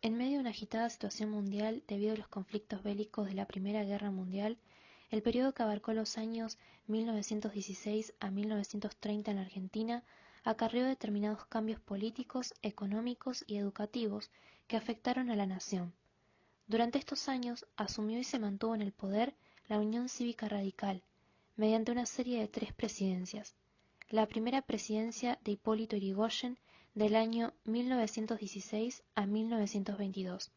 En medio de una agitada situación mundial debido a los conflictos bélicos de la Primera Guerra Mundial, el periodo que abarcó los años 1916 a 1930 en Argentina acarreó determinados cambios políticos, económicos y educativos que afectaron a la nación. Durante estos años asumió y se mantuvo en el poder la Unión Cívica Radical, mediante una serie de 3 presidencias. La primera presidencia de Hipólito Yrigoyen del año 1916 a 1922,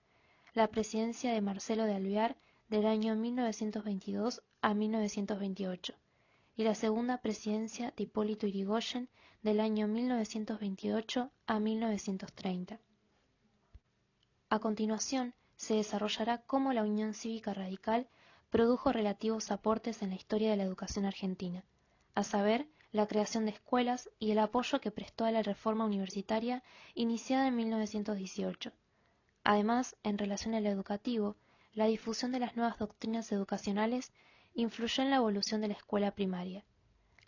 la presidencia de Marcelo de Alvear del año 1922 a 1928 y la segunda presidencia de Hipólito Yrigoyen del año 1928 a 1930. A continuación, se desarrollará cómo la Unión Cívica Radical produjo relativos aportes en la historia de la educación argentina, a saber, la creación de escuelas y el apoyo que prestó a la reforma universitaria iniciada en 1918. Además, en relación al educativo, la difusión de las nuevas doctrinas educacionales influyó en la evolución de la escuela primaria.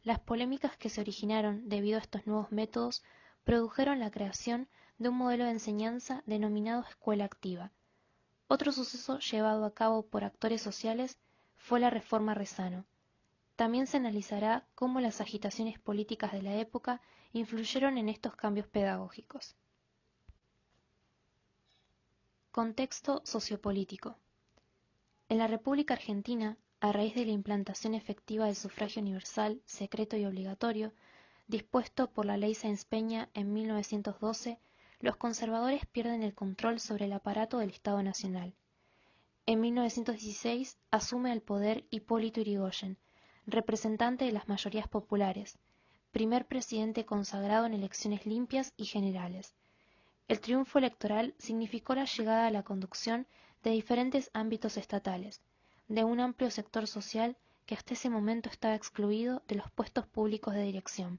Las polémicas que se originaron debido a estos nuevos métodos produjeron la creación de un modelo de enseñanza denominado escuela activa. Otro suceso llevado a cabo por actores sociales fue la reforma Rezano. También se analizará cómo las agitaciones políticas de la época influyeron en estos cambios pedagógicos. Contexto sociopolítico. En la República Argentina, a raíz de la implantación efectiva del sufragio universal, secreto y obligatorio, dispuesto por la Ley Sáenz-Peña en 1912, los conservadores pierden el control sobre el aparato del Estado Nacional. En 1916 asume el poder Hipólito Yrigoyen, representante de las mayorías populares, primer presidente consagrado en elecciones limpias y generales. El triunfo electoral significó la llegada a la conducción de diferentes ámbitos estatales, de un amplio sector social que hasta ese momento estaba excluido de los puestos públicos de dirección.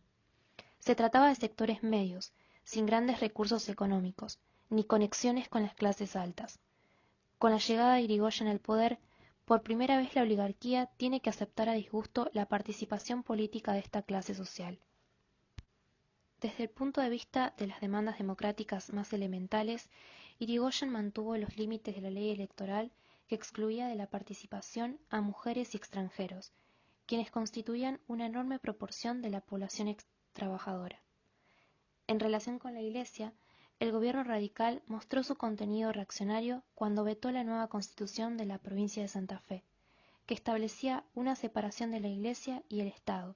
Se trataba de sectores medios, sin grandes recursos económicos, ni conexiones con las clases altas. Con la llegada de Yrigoyen al poder, por primera vez la oligarquía tiene que aceptar a disgusto la participación política de esta clase social. Desde el punto de vista de las demandas democráticas más elementales, Yrigoyen mantuvo los límites de la ley electoral que excluía de la participación a mujeres y extranjeros, quienes constituían una enorme proporción de la población trabajadora. En relación con la Iglesia, el gobierno radical mostró su contenido reaccionario cuando vetó la nueva constitución de la provincia de Santa Fe, que establecía una separación de la Iglesia y el Estado,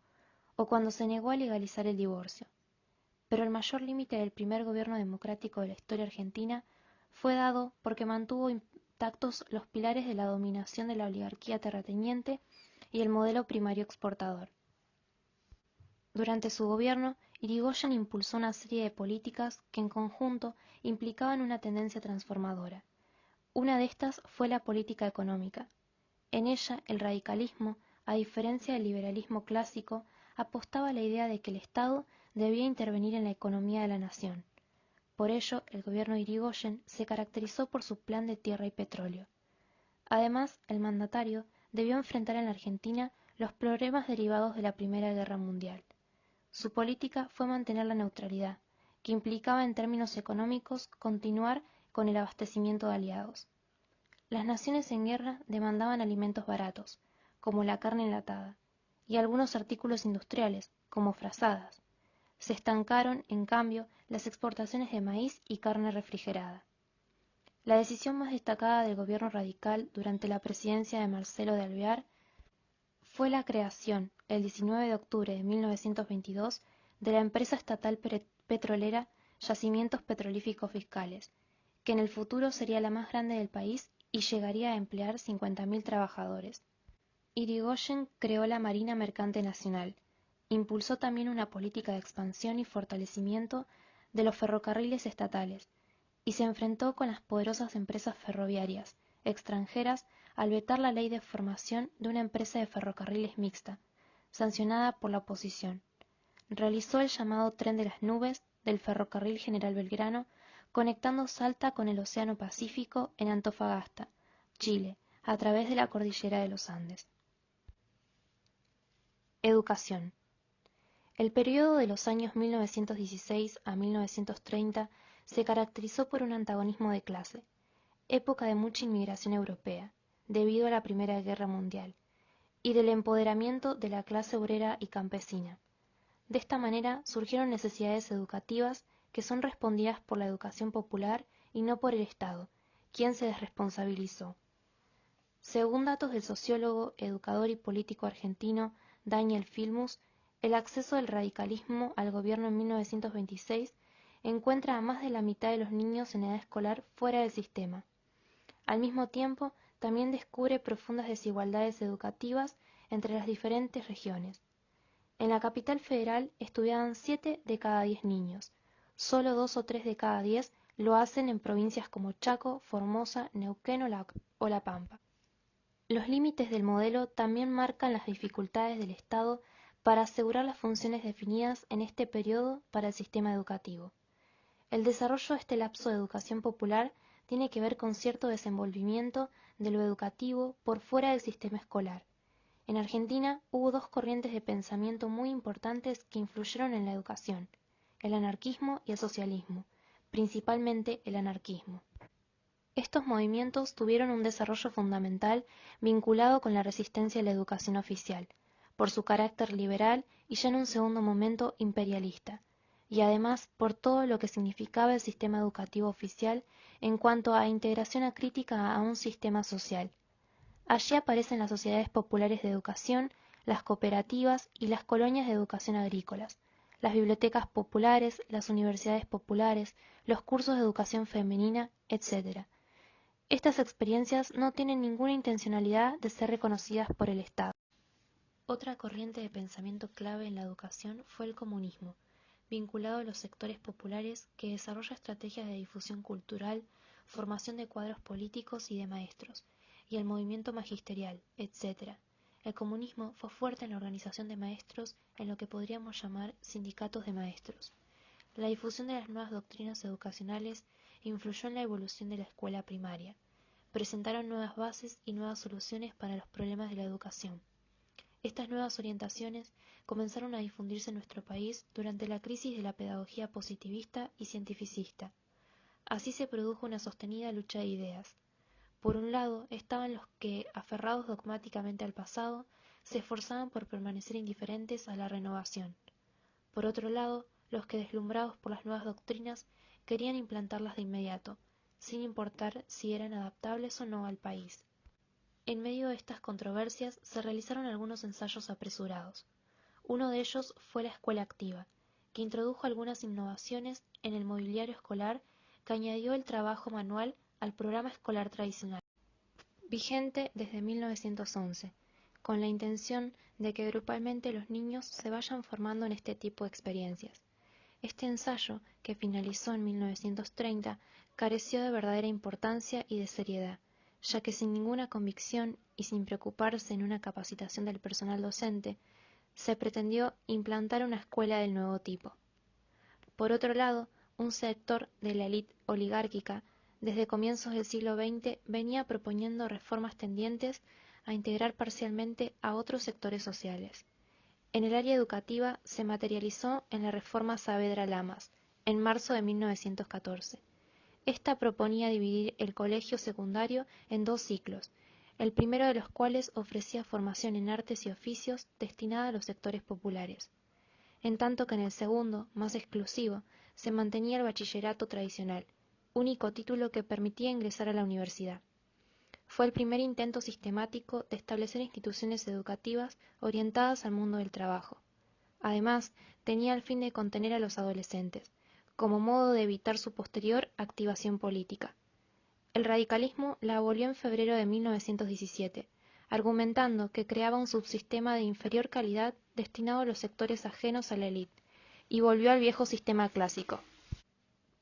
o cuando se negó a legalizar el divorcio. Pero el mayor límite del primer gobierno democrático de la historia argentina fue dado porque mantuvo intactos los pilares de la dominación de la oligarquía terrateniente y el modelo primario exportador. Durante su gobierno, Yrigoyen impulsó una serie de políticas que en conjunto implicaban una tendencia transformadora. Una de estas fue la política económica. En ella, el radicalismo, a diferencia del liberalismo clásico, apostaba a la idea de que el Estado debía intervenir en la economía de la nación. Por ello, el gobierno de Yrigoyen se caracterizó por su plan de tierra y petróleo. Además, el mandatario debió enfrentar en la Argentina los problemas derivados de la Primera Guerra Mundial. Su política fue mantener la neutralidad, que implicaba en términos económicos continuar con el abastecimiento de aliados. Las naciones en guerra demandaban alimentos baratos, como la carne enlatada, y algunos artículos industriales, como frazadas. Se estancaron, en cambio, las exportaciones de maíz y carne refrigerada. La decisión más destacada del gobierno radical durante la presidencia de Marcelo de Alvear fue la creación, el 19 de octubre de 1922, de la empresa estatal petrolera Yacimientos Petrolíferos Fiscales, que en el futuro sería la más grande del país y llegaría a emplear 50.000 trabajadores. Yrigoyen creó la Marina Mercante Nacional, impulsó también una política de expansión y fortalecimiento de los ferrocarriles estatales, y se enfrentó con las poderosas empresas ferroviarias extranjeras al vetar la ley de formación de una empresa de ferrocarriles mixta, sancionada por la oposición. Realizó el llamado Tren de las Nubes del Ferrocarril General Belgrano, conectando Salta con el Océano Pacífico en Antofagasta, Chile, a través de la cordillera de los Andes. Educación. El periodo de los años 1916 a 1930 se caracterizó por un antagonismo de clase, época de mucha inmigración europea, debido a la Primera Guerra Mundial, y del empoderamiento de la clase obrera y campesina. De esta manera surgieron necesidades educativas que son respondidas por la educación popular y no por el Estado, quien se desresponsabilizó. Según datos del sociólogo, educador y político argentino Daniel Filmus, el acceso del radicalismo al gobierno en 1926 encuentra a más de la mitad de los niños en edad escolar fuera del sistema. Al mismo tiempo, también descubre profundas desigualdades educativas entre las diferentes regiones. En la capital federal estudiaban 7 de cada 10 niños. Solo 2 o 3 de cada 10 lo hacen en provincias como Chaco, Formosa, Neuquén o La Pampa. Los límites del modelo también marcan las dificultades del Estado para asegurar las funciones definidas en este periodo para el sistema educativo. El desarrollo de este lapso de educación popular tiene que ver con cierto desenvolvimiento de lo educativo por fuera del sistema escolar. En Argentina hubo dos corrientes de pensamiento muy importantes que influyeron en la educación: el anarquismo y el socialismo, principalmente el anarquismo. Estos movimientos tuvieron un desarrollo fundamental vinculado con la resistencia a la educación oficial, por su carácter liberal y ya en un segundo momento imperialista, y además por todo lo que significaba el sistema educativo oficial en cuanto a integración acrítica a un sistema social. Allí aparecen las sociedades populares de educación, las cooperativas y las colonias de educación agrícolas, las bibliotecas populares, las universidades populares, los cursos de educación femenina, etc. Estas experiencias no tienen ninguna intencionalidad de ser reconocidas por el Estado. Otra corriente de pensamiento clave en la educación fue el comunismo, vinculado a los sectores populares que desarrolla estrategias de difusión cultural, formación de cuadros políticos y de maestros, y el movimiento magisterial, etc. El comunismo fue fuerte en la organización de maestros en lo que podríamos llamar sindicatos de maestros. La difusión de las nuevas doctrinas educacionales influyó en la evolución de la escuela primaria. Presentaron nuevas bases y nuevas soluciones para los problemas de la educación. Estas nuevas orientaciones comenzaron a difundirse en nuestro país durante la crisis de la pedagogía positivista y cientificista. Así se produjo una sostenida lucha de ideas. Por un lado estaban los que, aferrados dogmáticamente al pasado, se esforzaban por permanecer indiferentes a la renovación. Por otro lado, los que, deslumbrados por las nuevas doctrinas, querían implantarlas de inmediato, sin importar si eran adaptables o no al país. En medio de estas controversias se realizaron algunos ensayos apresurados. Uno de ellos fue la escuela activa, que introdujo algunas innovaciones en el mobiliario escolar que añadió el trabajo manual al programa escolar tradicional, vigente desde 1911, con la intención de que grupalmente los niños se vayan formando en este tipo de experiencias. Este ensayo, que finalizó en 1930, careció de verdadera importancia y de seriedad, ya que sin ninguna convicción y sin preocuparse en una capacitación del personal docente, se pretendió implantar una escuela del nuevo tipo. Por otro lado, un sector de la élite oligárquica, desde comienzos del siglo XX, venía proponiendo reformas tendientes a integrar parcialmente a otros sectores sociales. En el área educativa se materializó en la Reforma Saavedra Lamas, en marzo de 1914. Esta proponía dividir el colegio secundario en 2 ciclos, el primero de los cuales ofrecía formación en artes y oficios destinada a los sectores populares, en tanto que en el segundo, más exclusivo, se mantenía el bachillerato tradicional, único título que permitía ingresar a la universidad. Fue el primer intento sistemático de establecer instituciones educativas orientadas al mundo del trabajo. Además, tenía el fin de contener a los adolescentes, como modo de evitar su posterior activación política. El radicalismo la abolió en febrero de 1917, argumentando que creaba un subsistema de inferior calidad destinado a los sectores ajenos a la élite, y volvió al viejo sistema clásico,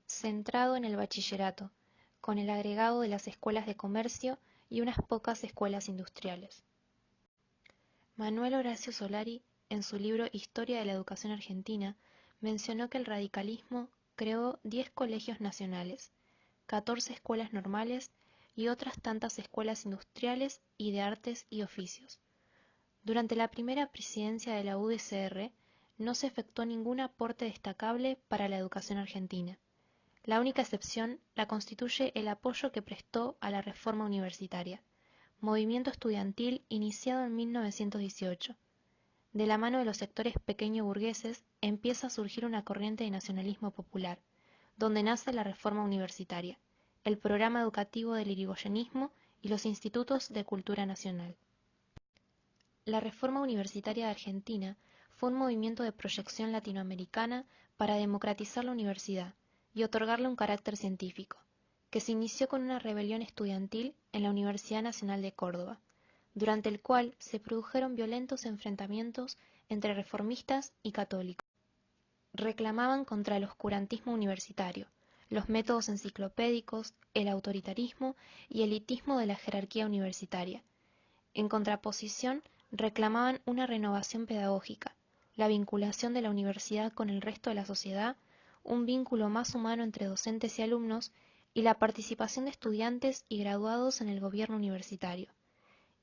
centrado en el bachillerato, con el agregado de las escuelas de comercio y unas pocas escuelas industriales. Manuel Horacio Solari, en su libro Historia de la Educación Argentina, mencionó que el radicalismo creó 10 colegios nacionales, 14 escuelas normales y otras tantas escuelas industriales y de artes y oficios. Durante la primera presidencia de la UDCR no se efectuó ningún aporte destacable para la educación argentina. La única excepción la constituye el apoyo que prestó a la reforma universitaria, movimiento estudiantil iniciado en 1918. De la mano de los sectores pequeño-burgueses empieza a surgir una corriente de nacionalismo popular, donde nace la reforma universitaria, el programa educativo del irigoyenismo y los institutos de cultura nacional. La reforma universitaria de Argentina fue un movimiento de proyección latinoamericana para democratizar la universidad y otorgarle un carácter científico, que se inició con una rebelión estudiantil en la Universidad Nacional de Córdoba, durante el cual se produjeron violentos enfrentamientos entre reformistas y católicos. Reclamaban contra el oscurantismo universitario, los métodos enciclopédicos, el autoritarismo y elitismo de la jerarquía universitaria. En contraposición, reclamaban una renovación pedagógica, la vinculación de la universidad con el resto de la sociedad, un vínculo más humano entre docentes y alumnos, y la participación de estudiantes y graduados en el gobierno universitario.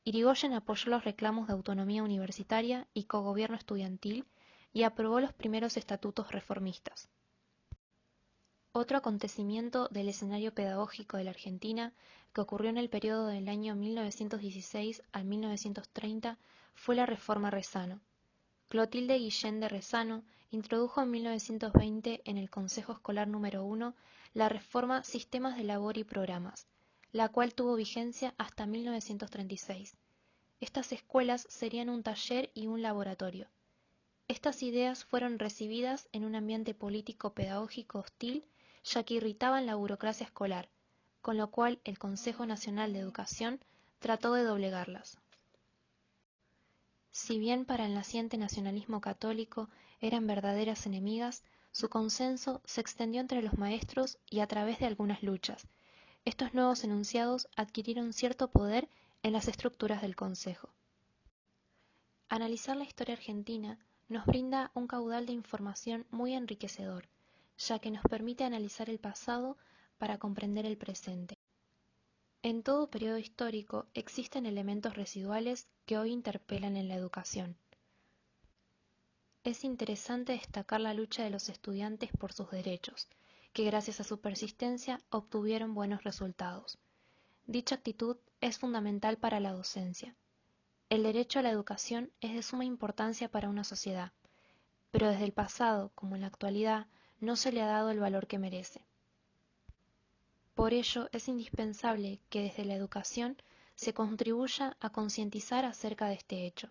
Irigoyen apoyó los reclamos de autonomía universitaria y cogobierno estudiantil y aprobó los primeros estatutos reformistas. Otro acontecimiento del escenario pedagógico de la Argentina que ocurrió en el periodo del año 1916 al 1930 fue la Reforma Rezano. Clotilde Guillén de Rezano introdujo en 1920 en el Consejo Escolar número 1 la reforma Sistemas de Labor y Programas, la cual tuvo vigencia hasta 1936. Estas escuelas serían un taller y un laboratorio. Estas ideas fueron recibidas en un ambiente político-pedagógico hostil, ya que irritaban la burocracia escolar, con lo cual el Consejo Nacional de Educación trató de doblegarlas. Si bien para el naciente nacionalismo católico eran verdaderas enemigas, su consenso se extendió entre los maestros y a través de algunas luchas. Estos nuevos enunciados adquirieron cierto poder en las estructuras del Consejo. Analizar la historia argentina nos brinda un caudal de información muy enriquecedor, ya que nos permite analizar el pasado para comprender el presente. En todo periodo histórico existen elementos residuales que hoy interpelan en la educación. Es interesante destacar la lucha de los estudiantes por sus derechos, que gracias a su persistencia obtuvieron buenos resultados. Dicha actitud es fundamental para la docencia. El derecho a la educación es de suma importancia para una sociedad, pero desde el pasado, como en la actualidad, no se le ha dado el valor que merece. Por ello, es indispensable que desde la educación se contribuya a concientizar acerca de este hecho.